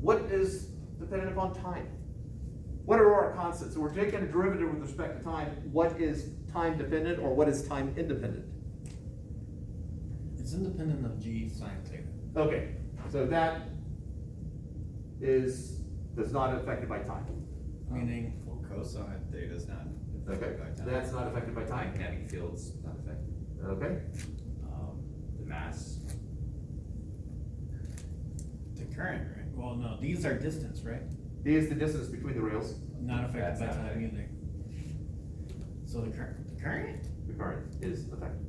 what is dependent upon time? What are our constants? So we're taking a derivative with respect to time. What is time dependent or what is time independent? It's independent of G sine theta. Okay, so that does not affected by time. Meaning, Well, cosine theta is not Okay, affected by time. that's not affected by time. Magnetic field's not affected. Okay, The mass, the current, right? Well, no, these are distance, right? D is the distance between the rails. Not affected That's by not time affected. either. So the current? The current is affected.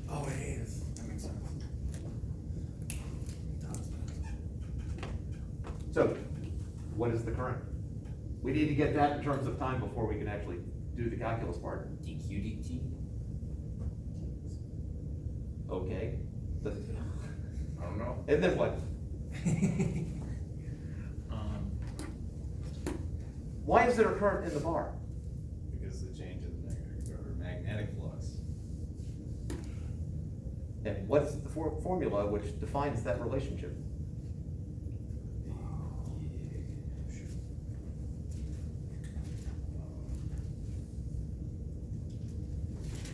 Oh, it is. That makes sense. So, what is the current? We need to get that in terms of time before we can actually do the calculus part. dq dt. Okay. I don't know. And then what? Why is there a current in the bar? Because the change in the magnetic flux. And what's the formula which defines that relationship?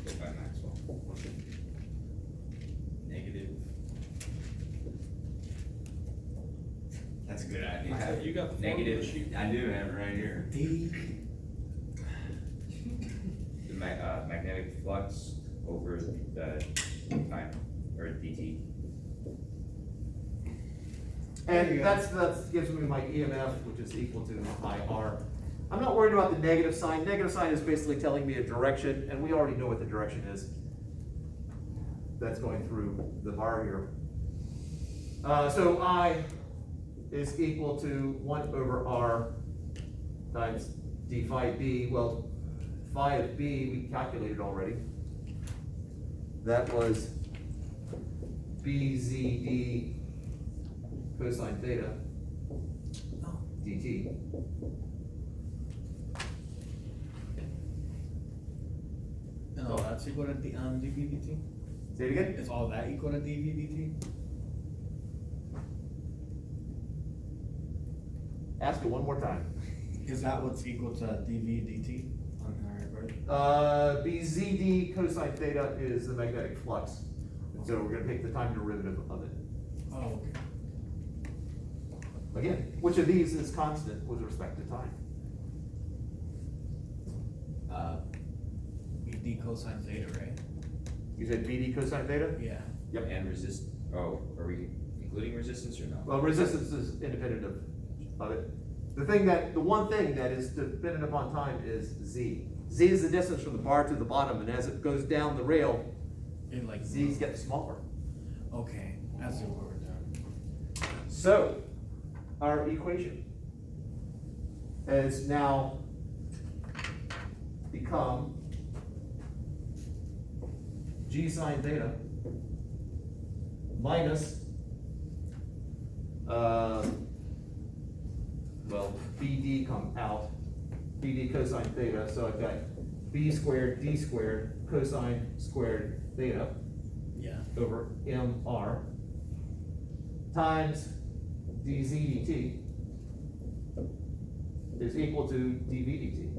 Go by Maxwell. Negative. That's a good idea. You got the negative, I do have it right here. D. The magnetic flux over the time, or dt. And that gives me my EMF, which is equal to my R. I'm not worried about the negative sign. Negative sign is basically telling me a direction, and we already know what the direction is. That's going through the bar here. So I is equal to 1 over R times d phi b. Well, phi of b we calculated already. That was bzd cosine theta dt. And all that's equal to dv dt? Say it again? Is all that equal to dv dt? Ask it one more time. Is that what's equal to dv dt on our version? Bzd cosine theta is the magnetic flux. And so we're gonna take the time derivative of it. Oh, okay. Again, which of these is constant with respect to time? d cosine theta, right? You said Bd cosine theta? Yeah. Yep. And are we including resistance or no? Well, resistance is independent of it. The one thing that is dependent upon time is Z. Z is the distance from the bar to the bottom, and as it goes down the rail, It like Z's get smaller. Okay, that's what we're doing. So, our equation has now become G sine theta minus, BD come out, BD cosine theta, so I've got B squared D squared cosine squared theta Yeah. over MR times dz dt is equal to dv dt.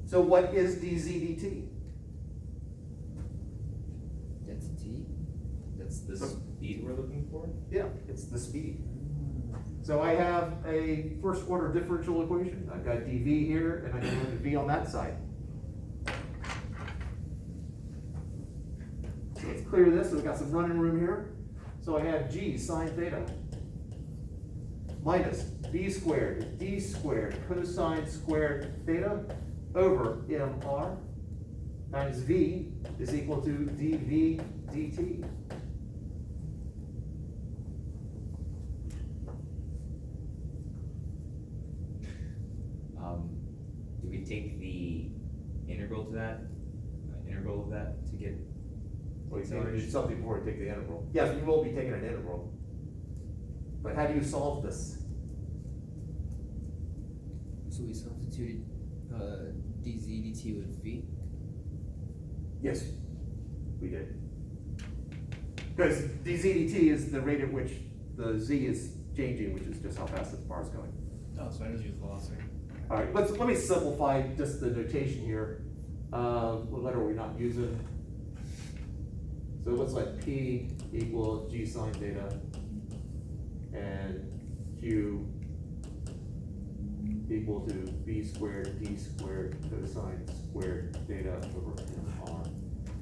So what is dz dt? That's t? That's the speed we're looking for? Yeah, it's the speed. So I have a first order differential equation. I've got dv here and I have a v on that side. So let's clear this, so we've got some running room here. So I have g sine theta minus b squared d squared cosine squared theta over mr times v is equal to dv dt. Do we take the integral to that, integral of that to get? Well, you need something before we take the integral. Yes, we will be taking an integral. But how do you solve this? So we substituted dz dt with v. Yes, we did. Because dZdt is the rate at which the z is changing, which is just how fast the bar is going. Oh, so I just use velocity. All right, let me simplify just the notation here. What letter are we not using? So let's let P equal G sine theta and Q equal to B squared D squared cosine squared theta over R.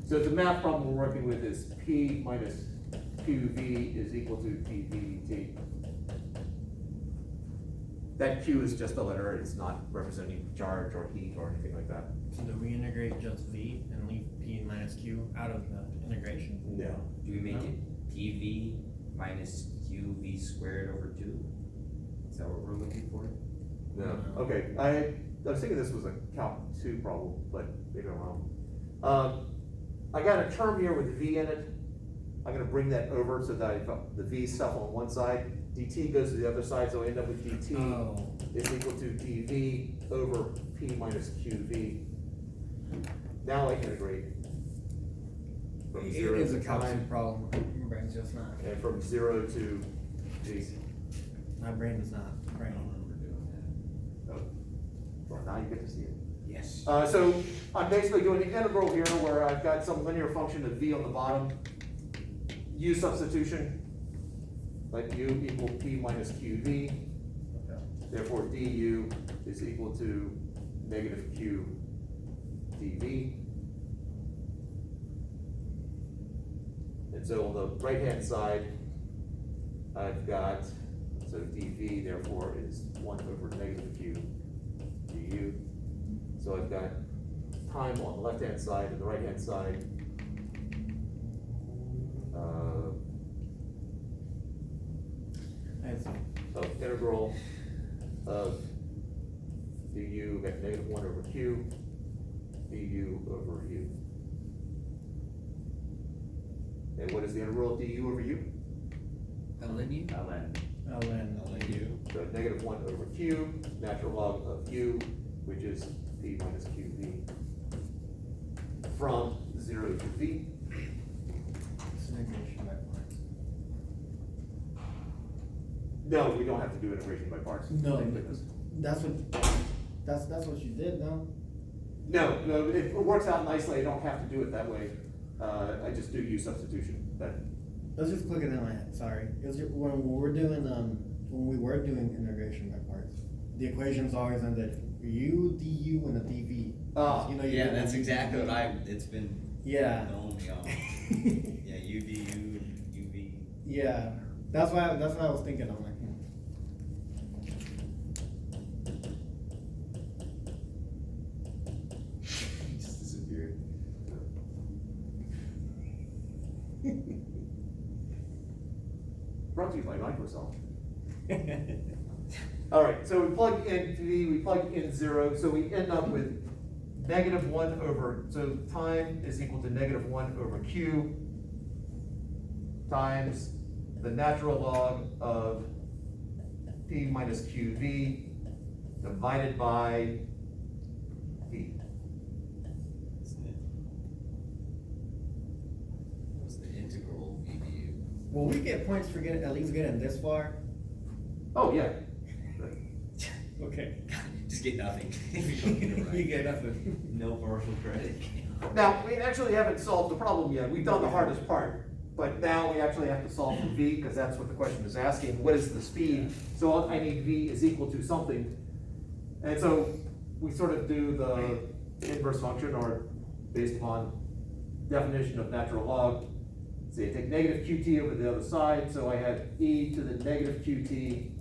So the math problem we're working with is P minus QV is equal to dV dt. That Q is just a letter, it's not representing charge or heat or anything like that. So do we integrate just V and leave P minus Q out of the integration? No. Do we make No. it PV minus QV squared over two? Is that what we're looking for? No, okay, I was thinking this was a Calc 2 problem, but maybe I'm wrong. I got a term here with V in it. I'm gonna bring that over so that I've got the V stuff on one side, dt goes to the other side, so I end up with dt Oh, is equal to dV over P minus QV. Now I integrate. From it 0 is a to calcium time, problem. My brain's just not. and from 0 to G. My brain is not I brain. don't remember doing that. Oh, well, now you get to see it. Yes. So I'm basically doing an integral here where I've got some linear function of v on the bottom. U substitution, let u equal p minus qv. Therefore du is equal to negative q dv. And so on the right-hand side, I've got, so dv therefore is 1 over negative q du. So I've got time on the left-hand side and the right-hand side. I see. Of integral of du, got negative 1 over q, du over u. And what is the integral of du over u? ln. ln So negative 1 over q, natural log of u, which is p minus qv, from 0 to v. It's integration by parts. No, we don't have to do integration by parts. No, Thank goodness. that's what you did, no? No, it works out nicely, I don't have to do it that way. I just do u substitution, that, Let's just click it in my head, sorry. It was when we were doing integration by parts, the equations always ended u, du, and a dv. Ah, You know, you Yeah, did that's one, exactly dv. what it's been Yeah. known me on. Yeah, UDU, UV. Yeah, that's why I was thinking, I'm like, He just disappeared. brought to you by Microsoft. All right, so we plug in v, we plug in 0, so we end up with negative 1 over, so time is equal to negative 1 over q times the natural log of p minus qv divided by p. That's it. What's the integral VDU? will we get points for at least getting this far? Oh, yeah. Okay. Just get nothing. If you don't get it right. You get nothing. No partial credit. Now, we actually haven't solved the problem yet. We've done the hardest part. But now we actually have to solve for v, because that's what the question is asking. What is the speed? So I need v is equal to something. And so we sort of do the inverse function, or based upon definition of natural log. So you take negative qt over the other side, so I have e to the negative qt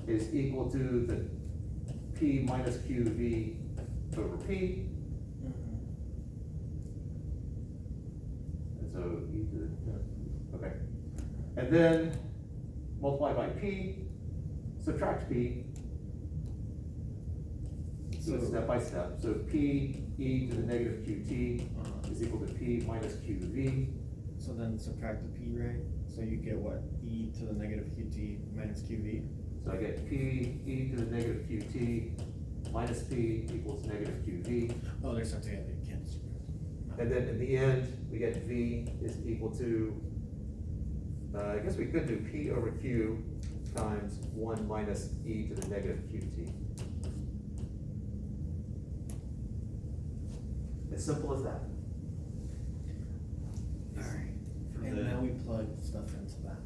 is equal to the p minus qv over p. And so e to the, okay. And then multiply by p, subtract p. So step by step. So p e to the negative qt is equal to p minus qv. So then subtract the p, right? So you get what? E to the negative qt minus qv? So I get p e to the negative qt minus p equals negative qv. Oh, they're stuck together, you can't. And then in the end, we get v is equal to I guess we could do P over Q times one minus e to the negative QT. As simple as that. Alright, For and the- now we plug stuff into that.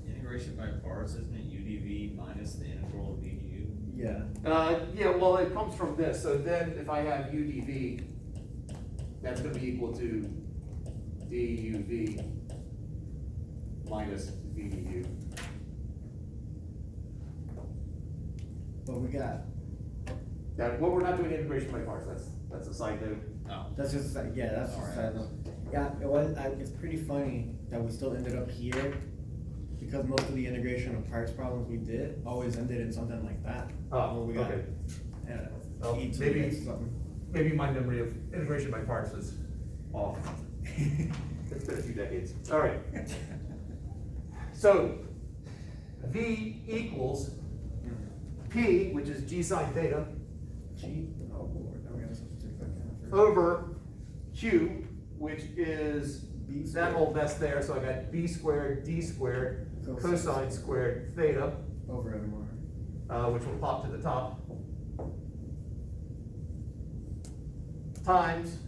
Integration by parts, isn't it UDV minus the integral of VDU? Yeah, Yeah, well, it comes from this, so then if I have UDV, that's gonna be equal to DUV minus VDU. but we got, That, well, we're not doing integration by parts, that's a side note. Oh. that's just, yeah, that's just, Alright. side note. Yeah, it's pretty funny that we still ended up here, because most of the integration of parts problems we did always ended in something like that. Oh, where we got, okay. Well, E to maybe- the next something. Maybe my memory of integration by parts is off. It's been a few decades. All right. So, V equals P, which is G sine theta, G, oh lord, now we gotta substitute that kind of. over Q, which is B that squared. whole mess there, so I got B squared, D squared, cosine squared theta, Over MR. which will pop to the top, times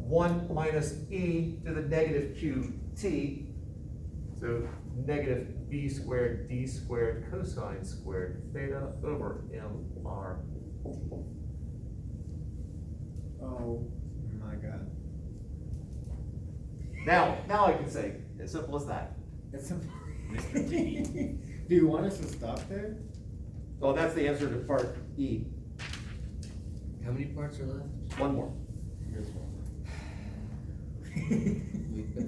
one minus e to the negative qt, so negative b squared d squared cosine squared theta over mr. Oh my god. Now I can say, as simple as that. It's simple. Mr. D. Do you want us to stop there? Well, that's the answer to part E. How many parts are left? One more. Here's one.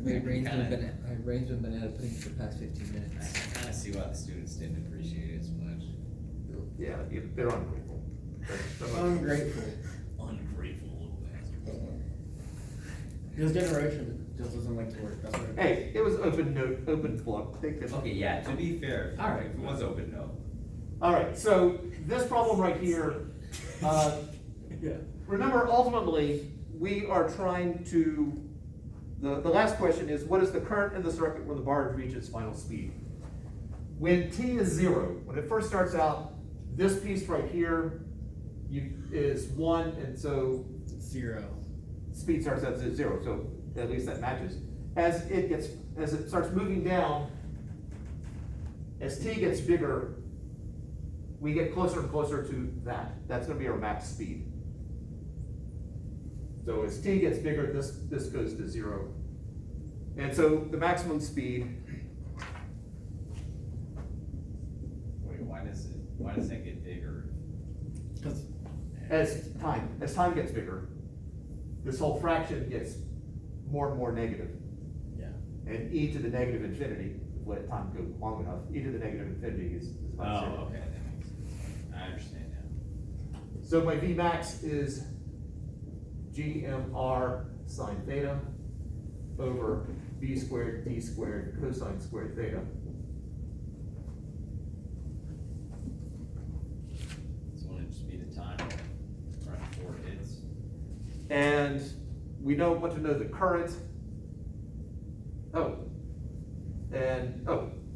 My brain's been banana pudding for the past 15 I minutes. can kinda see why the students didn't appreciate it as much. Yeah, they're ungrateful. Ungrateful. Ungrateful little bastards. This generation just doesn't like to work, that's what it is. Hey, it was open note, open book. Take this. Okay, yeah, to be fair, All right. if it was open, no. All right, so this problem right here, Yeah. remember, ultimately, we are trying to, the last question is, what is the current in the circuit when the barge reaches final speed? When t is 0, when it first starts out, this piece right here is 1, and so 0. speed starts at 0, so at least that matches. As it starts moving down, as t gets bigger, we get closer and closer to that. That's gonna be our max speed. So as t gets bigger, this goes to 0. And so the maximum speed, Wait, why does that get bigger? Cause, as time gets bigger, this whole fraction gets more and more negative. yeah. And e to the negative infinity, let time go long enough, e to the negative infinity is about 0. Oh, okay, that makes sense. I understand now. So my V max is GMR sine theta over B squared D squared cosine squared theta. So wouldn't it just be the time right before it hits? And we don't want to know the current.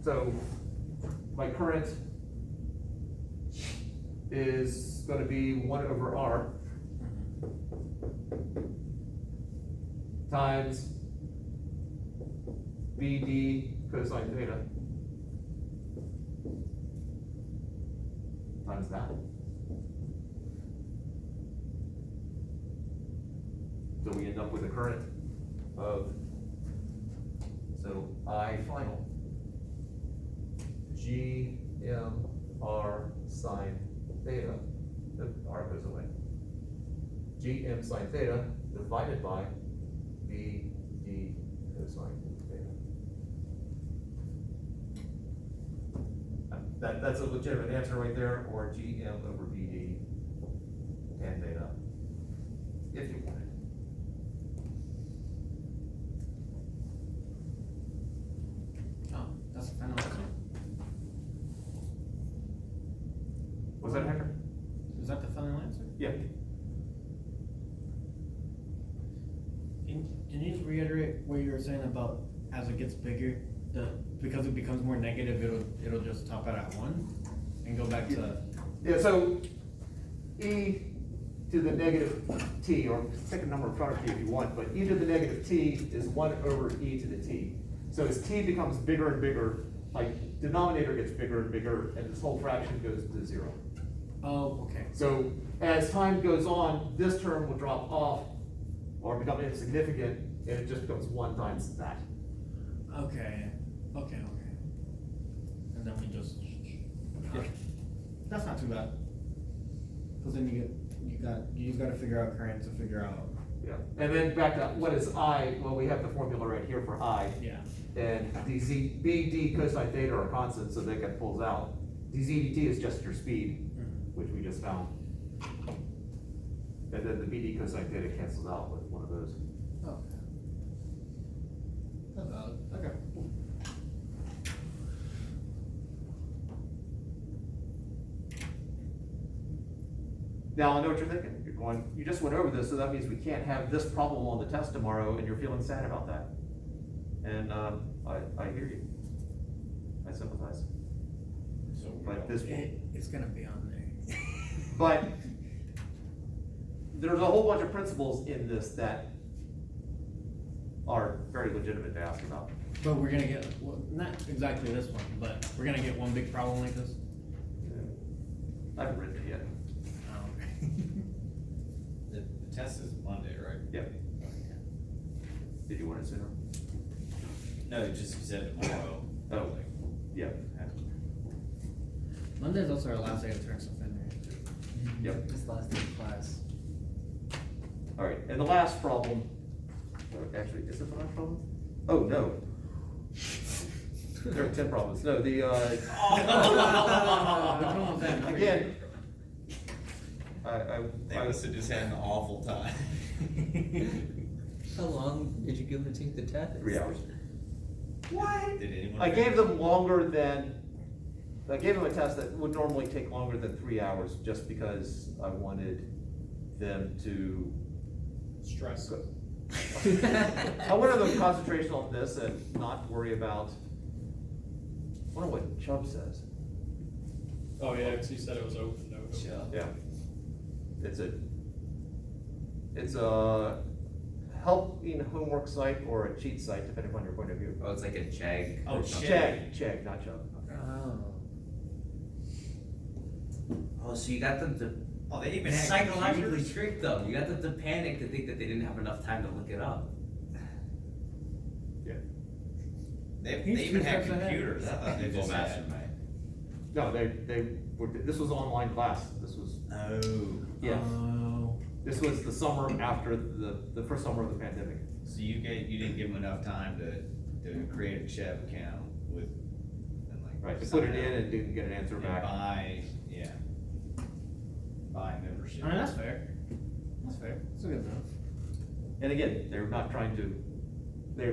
So my current is gonna be 1 over R times BD cosine theta times that. So we end up with a current of, so I final, GMR sine theta, the R goes away. GM sine theta divided by BD cosine theta. That's a legitimate answer right there, or GM over BD tan theta, if you want it. Oh, that's the final answer? Was that Hector? Is that the final answer? Yeah. Can you just reiterate what you were saying about as it gets bigger, because it becomes more negative, it'll just top out at 1 and go back to. Yeah, so e to the negative t, or pick a number in front of t if you want, but e to the negative t is 1 over e to the t. So as t becomes bigger and bigger, like denominator gets bigger and bigger, and this whole fraction goes to 0. Oh, okay. So as time goes on, this term will drop off or become insignificant, and it just becomes 1 times that. Okay. And then we just. Yeah. That's not too bad. Cause then you just gotta figure out current to figure out. Yeah, and then back to what is I? Well, we have the formula right here for I. Yeah. And dz, b d cosine theta are constants, so that get pulls out. dz dt is just your speed, which we just found. And then the bd cosine theta cancels out with one of those. Okay. That's valid. Okay. Now, I know what you're thinking. You're going, you just went over this, so that means we can't have this problem on the test tomorrow, and you're feeling sad about that. And, I hear you. I sympathize. So But this, It's gonna be on there. but there's a whole bunch of principles in this that are very legitimate to ask about. But we're gonna get, well, not exactly this one, but we're gonna get one big problem like this. I haven't written it yet. The test is Monday, right? Yeah. Did you want it sooner? No, you just said tomorrow. Oh, yeah. Monday's also our last day to turn stuff in there. Yep. This last day of class. All right, and the last problem, actually, is it the last problem? Oh, no. There are 10 problems. No, the, Which one was that? again, They must have just had an awful time. How long did you give them to take the test? 3 hours. What? Did anyone? I gave them longer than, I gave them a test that would normally take longer than 3 hours, just because I wanted them to. Stress. I wanted them to concentration on this and not worry about, I wonder what Chubb says. Oh, yeah, because he said it was open note. Yeah. It's a helping homework site or a cheat site, depending on your point of view. Oh, it's like a JAG. Oh, or something. Chegg, not Chubb. Oh. Oh, so you got them to Oh, they even had psychologically computers? trick them. You got them to panic to think that they didn't have enough time to look it up. Yeah. They He's even 2 had steps ahead. computers. I thought they Full just had. mastermind. No, they were, this was online class. This was, Oh. yeah. Oh. This was the summer after the first summer of the pandemic. So you didn't give them enough time to create a Chev account with, and like. Right, to sign put it in up and didn't get an answer and back. buy membership. I mean, that's fair. That's fair. That's good enough. And again, they were not trying to, they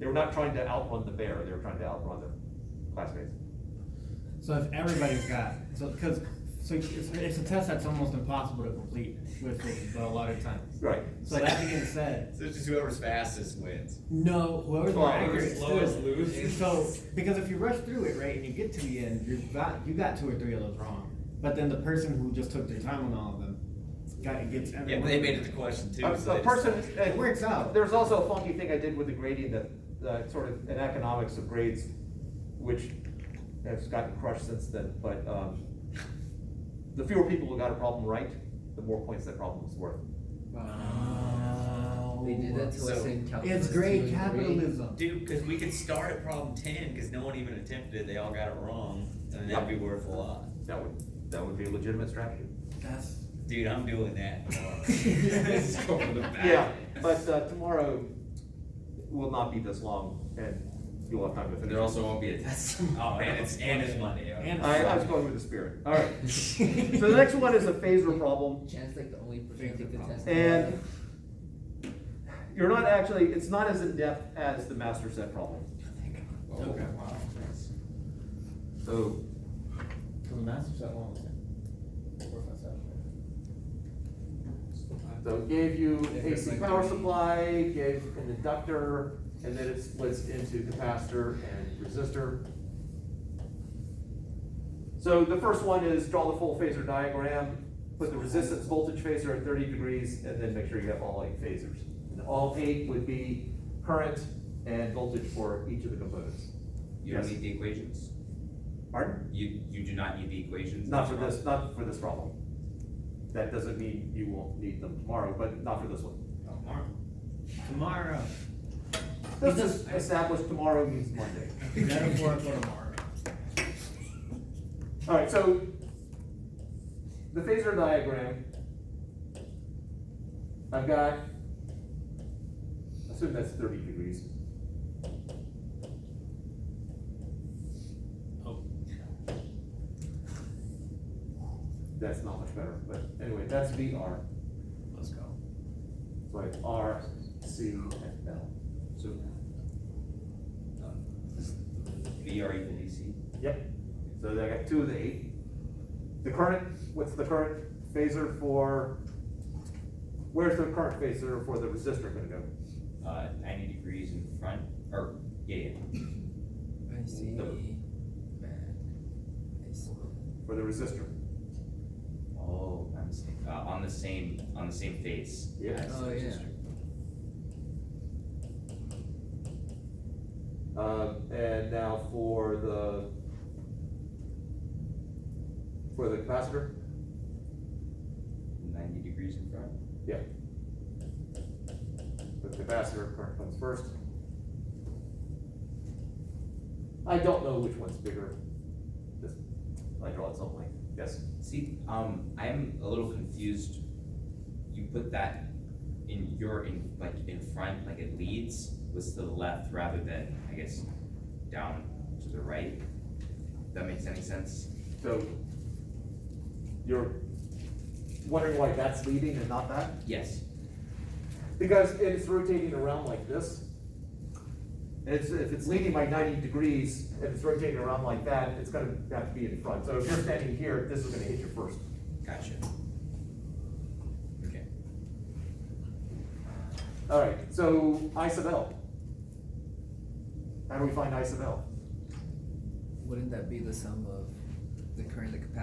were not trying to outrun the bear, they were trying to outrun their classmates. So if everybody's got, so it's a test that's almost impossible to complete with a lot of times. Right. So that being said, So it's just whoever's fastest wins. no, whoever's Well, more whoever's accurate slowest still. loses. So, because if you rush through it, right, and you get to the end, you got 2 or 3 of those wrong. But then the person who just took their time on all of them gets every Yeah, but one they of made them. it to question 2. A so they person, just- It works out. There's also a funky thing I did with the grading that sort of, in economics of grades, which has gotten crushed since then, but, the fewer people who got a problem right, the more points that problem was worth. Oh. They did that to us So, in calculus. It's great 2 and 3. capitalism. Dude, because we could start at problem 10 because no one even attempted it. They all got it wrong, and that'd be worth a lot. That would be a legitimate strategy. That's. Dude, I'm doing that tomorrow. Let's go for the back. Yeah, but, tomorrow will not be this long, and you'll have time to finish. There also won't be a test. Oh, man, it's Monday. Okay. And- I was going with the spirit. All right. So the next one is a phasor problem. Chance like the only person to take the test. And you're not actually, it's not as in-depth as the master set problem. Okay. Wow. So, So the master set one was 4, 5, 7. So it gave you If AC it's like power green. supply, gave an inductor, and then it splits into capacitor and resistor. So the first one is draw the full phasor diagram, put the resistance voltage phasor at 30 degrees, and then make sure you have all 8 phasors. And all 8 would be current and voltage for each of the components. You don't Yes. need the equations? Pardon? You do not need the equations? Not for this, not for this problem. That doesn't mean you won't need them tomorrow, but not for this one. Tomorrow. Let's just establish tomorrow means Monday. Metaphorical tomorrow. Alright, so the phasor diagram, I've got, assume that's 30 degrees. Oh, That's not much better, but anyway, that's VR. let's go. So I have R, C, and L. So, VR equal DC? Yep. So I got 2 of the 8. The current, what's the current phasor for, where's the current phasor for the resistor gonna go? 90 degrees in front, or, yeah. I see, The- man, I see. For the resistor? Oh, I'm saying, on the same face. Yeah. as the Oh, yeah. resistor. And now for the capacitor? 90 degrees in front? Yeah. The capacitor current comes first. I don't know which one's bigger. Just, I draw it something. Yes? See, I'm a little confused. You put that in front, like it leads, was to the left rather than, I guess, down to the right. If that makes any sense? So, you're wondering why that's leading and not that? Yes. Because it's rotating around like this. If it's leaning by 90 degrees and it's rotating around like that, it's gonna have to be in front. So if you're standing here, this is gonna hit you first. Gotcha. Okay. All right, so I sub L. How do we find I sub L? Wouldn't that be the sum of the current, the capacity